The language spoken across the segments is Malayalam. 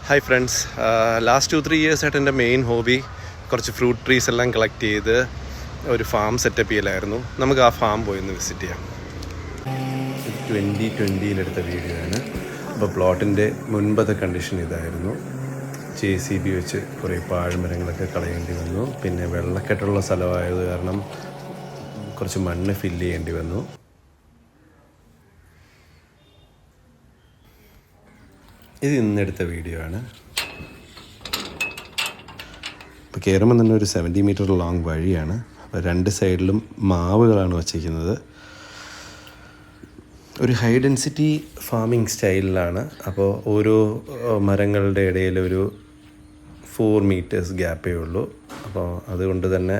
ഹായ് ഫ്രണ്ട്സ്, ലാസ്റ്റ് 2-3 ഇയേഴ്സായിട്ട് എൻ്റെ മെയിൻ ഹോബി കുറച്ച് ഫ്രൂട്ട് ട്രീസ് എല്ലാം കളക്ട് ചെയ്ത് ഒരു ഫാം സെറ്റപ്പ് ചെയ്യലായിരുന്നു. നമുക്ക് ആ ഫാം പോയി ഒന്ന് വിസിറ്റ് ചെയ്യാം. 2020 വീഡിയോ ആണ്. അപ്പോൾ പ്ലോട്ടിൻ്റെ മുൻപത്തെ കണ്ടീഷൻ ഇതായിരുന്നു. JCB വെച്ച് കുറേ പാഴ്മരങ്ങളൊക്കെ കളയേണ്ടി വന്നു. പിന്നെ വെള്ളക്കെട്ടുള്ള സ്ഥലമായത് കാരണം കുറച്ച് മണ്ണ് ഫില്ല് ചെയ്യേണ്ടി വന്നു. ഇത് ഇന്നെടുത്ത വീഡിയോ ആണ്. ഇപ്പോൾ കയറുമ്പോൾ തന്നെ ഒരു 70 മീറ്റർ ലോങ് വഴിയാണ്. അപ്പോൾ 2 സൈഡിലും മാവുകളാണ് വച്ചിരിക്കുന്നത്. ഒരു ഹൈ ഡെൻസിറ്റി ഫാമിംഗ് സ്റ്റൈലിലാണ്. അപ്പോൾ ഓരോ മരങ്ങളുടെ ഇടയിൽ ഒരു 4 മീറ്റേഴ്സ് ഗ്യാപ്പേ ഉള്ളൂ. അപ്പോൾ അതുകൊണ്ട് തന്നെ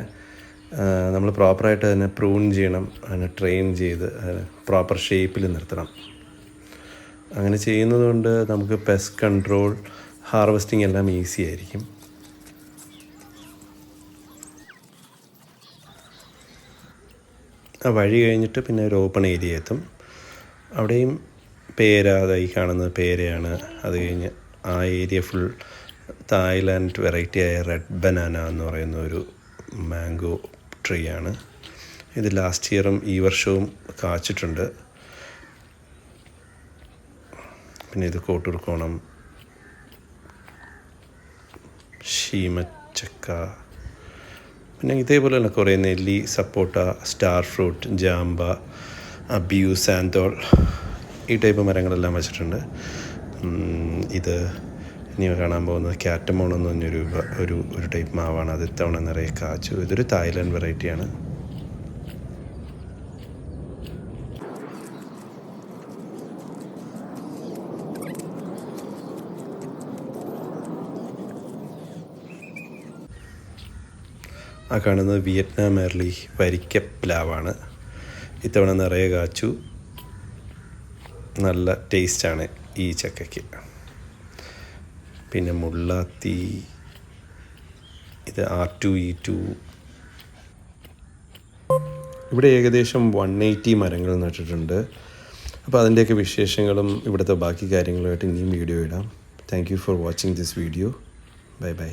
നമ്മൾ പ്രോപ്പറായിട്ട് തന്നെ പ്രൂൺ ചെയ്യണം, അതിനെ ട്രെയിൻ ചെയ്ത് പ്രോപ്പർ ഷേപ്പിൽ നിർത്തണം. അങ്ങനെ ചെയ്യുന്നത് കൊണ്ട് നമുക്ക് പെസ്റ്റ് കൺട്രോൾ, ഹാർവെസ്റ്റിംഗ് എല്ലാം ഈസി ആയിരിക്കും. ആ വഴി കഴിഞ്ഞിട്ട് പിന്നെ ഒരു ഓപ്പൺ ഏരിയ എത്തും. അവിടെയും പേര, അതായി കാണുന്നത് പേരയാണ്. അത് കഴിഞ്ഞ് ആ ഏരിയ ഫുൾ തായ്ലാൻഡ് വെറൈറ്റിയായ റെഡ് ബനാന എന്ന് പറയുന്ന ഒരു മാംഗോ ട്രീ ആണ്. ഇത് ലാസ്റ്റ് ഇയറും ഈ വർഷവും കാച്ചിട്ടുണ്ട്. പിന്നെ ഇത് കോട്ടൂർക്കോണം, ശീമച്ചക്ക, പിന്നെ ഇതേപോലെ തന്നെ കുറേ നെല്ലി, സപ്പോട്ട, സ്റ്റാർ ഫ്രൂട്ട്, ജാമ്പ, അബിയു, സാന്തോൾ, ഈ ടൈപ്പ് മരങ്ങളെല്ലാം വെച്ചിട്ടുണ്ട്. ഇത് ഇനി കാണാൻ പോകുന്നത് കാറ്റമോൺ എന്ന് പറഞ്ഞൊരു ഒരു ടൈപ്പ് മാവാണ്. അത് ഇത്തവണ നിറയെ കാച്ചു. ഇതൊരു തായ്ലാൻഡ് വെറൈറ്റിയാണ്. ആ കാണുന്നത് വിയറ്റ്നാം എർലി വരിക്ക പ്ലാവാണ്. ഇത്തവണ നിറയെ കാച്ചു. നല്ല ടേസ്റ്റാണ് ഈ ചക്കയ്ക്ക്. പിന്നെ മുള്ളാത്തി, ഇത് R2E2. ഇവിടെ ഏകദേശം 180 മരങ്ങൾ നട്ടിട്ടുണ്ട്. അപ്പോൾ അതിൻ്റെയൊക്കെ വിശേഷങ്ങളും ഇവിടുത്തെ ബാക്കി കാര്യങ്ങളുമായിട്ട് ഇനിയും വീഡിയോ ഇടാം. Thank you for watching this video. Bye bye.